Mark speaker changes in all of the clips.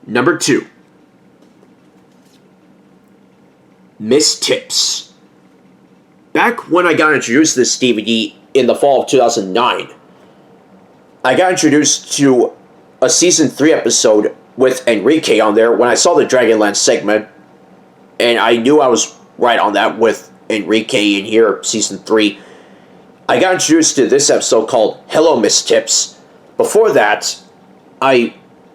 Speaker 1: Number 2. Miss Tips. Back when I got introduced to this DVD in the fall of 2009, I got introduced to a Season 3 episode with Enrique on there when I saw the Dragonland segment, and I knew I was right on that with Enrique in here, Season 3. I got introduced to this episode called Hello Miss Tips. Before that, I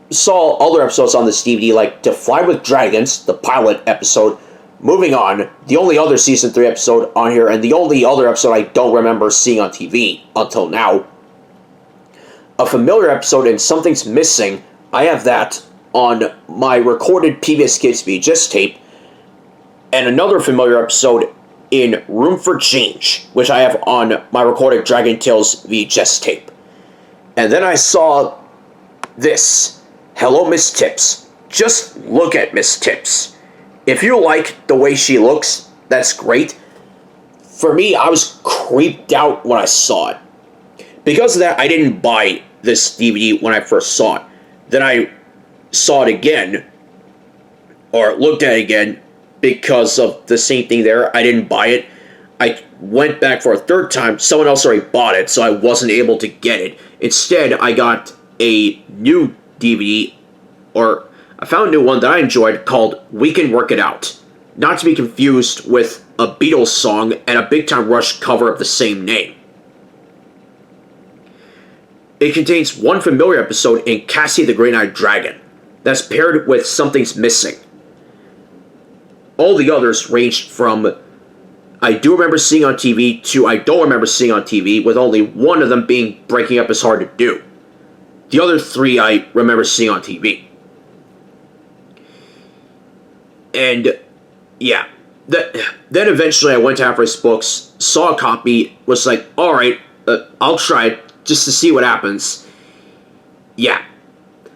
Speaker 1: saw other episodes on this DVD like To Fly with Dragons, the pilot episode. Moving on, the only other Season 3 episode on here, and the only other episode I don't remember seeing on TV until now. A familiar episode in Something's Missing, I have that on my recorded PBS Kids VHS tape, and another familiar episode in Room for Change, which I have on my recorded Dragon Tales VHS tape. And then I saw this, Hello Miss Tips. Just look at Miss Tips. If you like the way she looks, that's great. For me, I was creeped out when I saw it. Because of that, I didn't buy this DVD when I first saw it. Then I saw it again, or looked at it again, because of the same thing there. I didn't buy it. I went back for a third time. Someone else already bought it, so I wasn't able to get it. Instead, I got a new DVD, or I found a new one that I enjoyed called We Can Work It Out. Not to be confused with a Beatles song and a Big Time Rush cover of the same name. It contains one familiar episode in Cassie the Green-Eyed Dragon that's paired with Something's Missing. All the others ranged from I do remember seeing on TV to I don't remember seeing on TV, with only one of them being Breaking Up Is Hard to Do. The other 3 I remember seeing on TV. And yeah, then eventually I went to Half-Price Books, saw a copy, was like, alright, I'll try it just to see what happens. Yeah.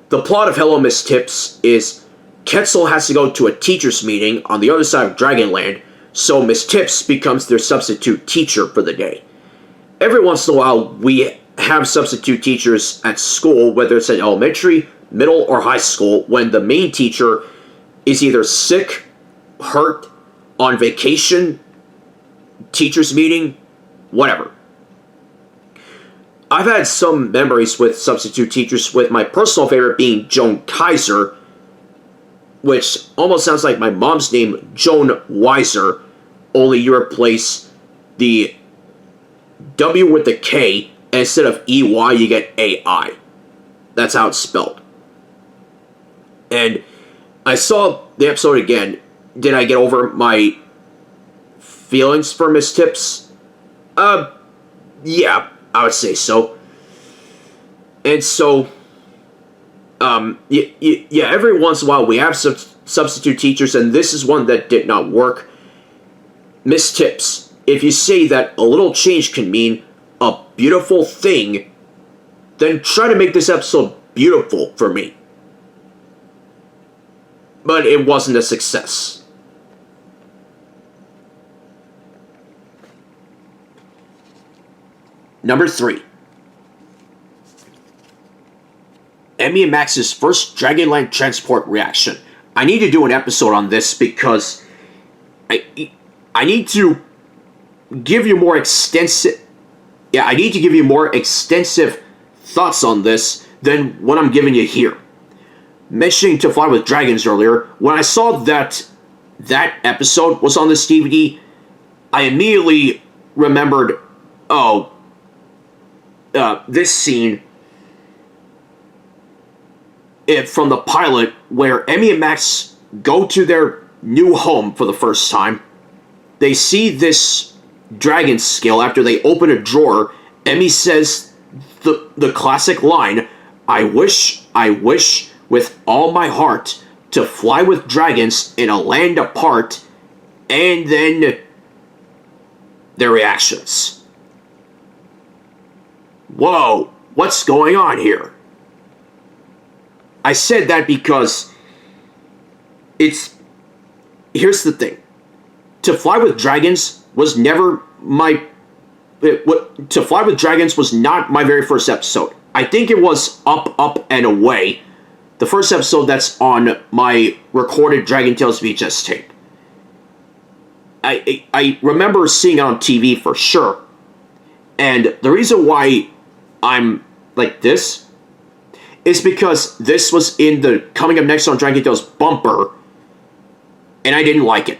Speaker 1: The plot of Hello Miss Tips is Quetzal has to go to a teacher's meeting on the other side of Dragonland, so Miss Tips becomes their substitute teacher for the day. Every once in a while, we have substitute teachers at school, whether it's at elementary, middle, or high school, when the main teacher is either sick, hurt, on vacation, teacher's meeting, whatever. I've had some memories with substitute teachers, with my personal favorite being Joan Kaiser, which almost sounds like my mom's name, Joan Weyser, only you replace the W with the K, and instead of EY, you get AI. That's how it's spelled. And I saw the episode again. Did I get over my feelings for Miss Tips? Yeah, I would say so. And so, yeah, every once in a while we have substitute teachers, and this is one that did not work. Miss Tips, if you say that a little change can mean a beautiful thing, then try to make this episode beautiful for me. But it wasn't a success. Number 3. Emmy Max's first Dragonland transport reaction. I need to do an episode on this because I need to give you more extensive... Yeah, I need to give you more extensive thoughts on this than what I'm giving you here. Mentioning To Fly with Dragons earlier, when I saw that episode was on this DVD, I immediately remembered, this scene from the pilot where Emmy and Max go to their new home for the first time. They see this dragon scale after they open a drawer. Emmy says the classic line, I wish with all my heart to fly with dragons in a land apart, and then their reactions. Whoa, what's going on here? I said that because here's the thing. To Fly with Dragons was never To Fly with Dragons was not my very first episode. I think it was Up, Up, and Away, the first episode that's on my recorded Dragon Tales VHS tape. I remember seeing it on TV for sure. And the reason why I'm like this is because this was in the Coming Up Next on Dragon Tales bumper, and I didn't like it.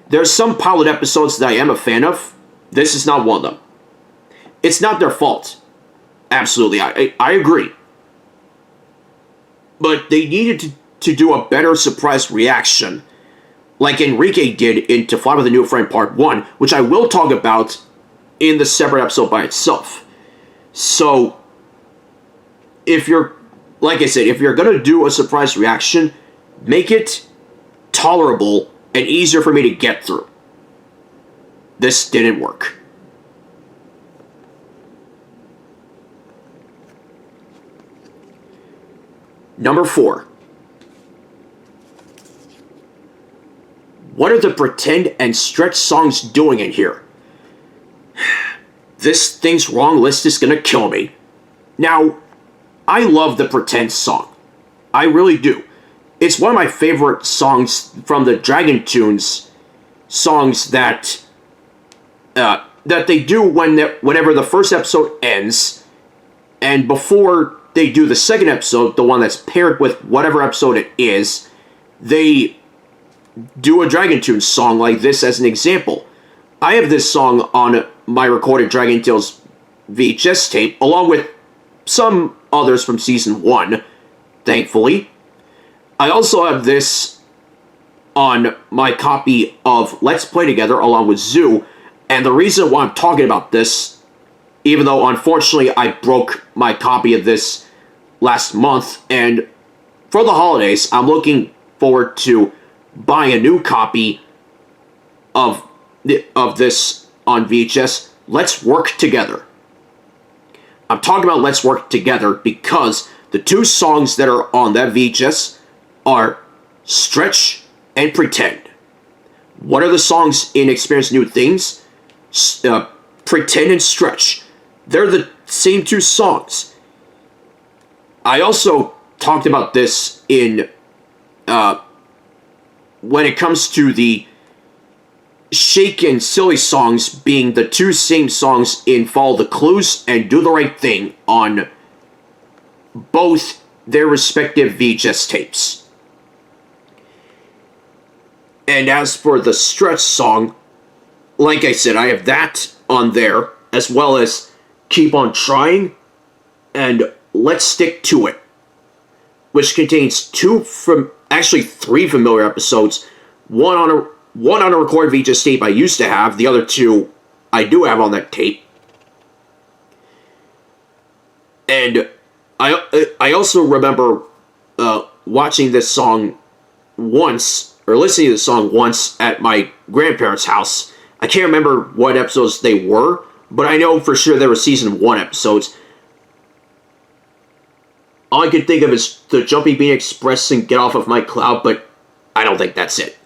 Speaker 1: There's some pilot episodes that I am a fan of. This is not one of them. It's not their fault. Absolutely, I agree. But they needed to do a better surprise reaction, like Enrique did in To Fly With a New Friend Part 1, which I will talk about in the separate episode by itself. So, if you're, like I said, if you're going to do a surprise reaction, make it tolerable and easier for me to get through. This didn't work. Number 4. What are the pretend and stretch songs doing in here? This thing's wrong list is gonna kill me. Now, I love the pretend song. I really do. It's one of my favorite songs from the Dragon Tunes songs that they do whenever the first episode ends, and before they do the second episode, the one that's paired with whatever episode it is, they do a Dragon Tunes song like this as an example. I have this song on my recorded Dragon Tales VHS tape, along with some others from Season 1, thankfully. I also have this on my copy of Let's Play Together, along with Zoo, and the reason why I'm talking about this, even though unfortunately I broke my copy of this last month, and for the holidays, I'm looking forward to buying a new copy of this on VHS. Let's Work Together. I'm talking about Let's Work Together because the two songs that are on that VHS are Stretch and Pretend. What are the songs in Experience New Things? Pretend and Stretch. They're the same two songs. I also talked about this in when it comes to the Shake and Silly songs being the two same songs in Follow the Clues and Do the Right Thing on both their respective VHS tapes. And as for the Stretch song, like I said, I have that on there, as well as Keep On Trying and Let's Stick To It, which contains three familiar episodes, one on a recorded VHS tape I used to have, the other two I do have on that tape. And I also remember watching this song once, or listening to this song once at my grandparents' house. I can't remember what episodes they were, but I know for sure they were Season 1 episodes. All I could think of is the Jumping Bean Express and Get Off of My Cloud, but I don't think that's it.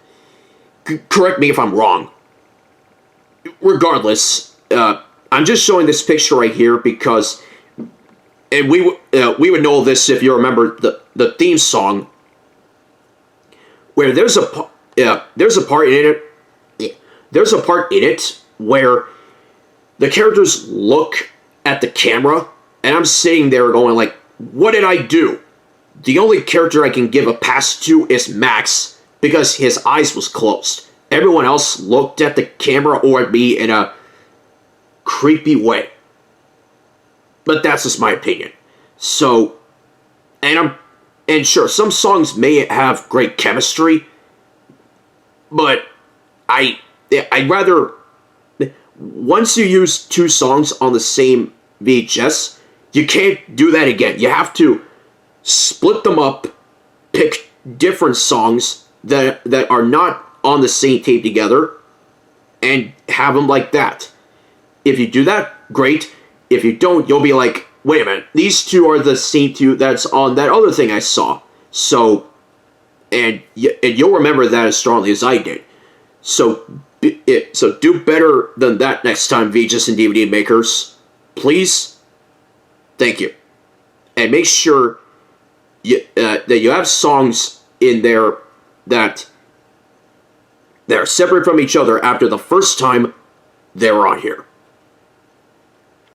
Speaker 1: Correct me if I'm wrong. Regardless, I'm just showing this picture right here because, and we would know this if you remember the theme song, where there's a part in it where the characters look at the camera, and I'm sitting there going like, what did I do? The only character I can give a pass to is Max, because his eyes was closed. Everyone else looked at the camera or at me in a creepy way. But that's just my opinion. So, and sure, some songs may have great chemistry, but I'd rather, once you use two songs on the same VHS, you can't do that again. You have to split them up, pick different songs that are not on the same tape together, and have them like that. If you do that, great. If you don't, you'll be like, wait a minute, these two are the same two that's on that other thing I saw. So, and you'll remember that as strongly as I did. So do better than that next time, VHS and DVD makers. Please. Thank you. and make sure that you have songs in there that they're separate from each other after the first time they're on here.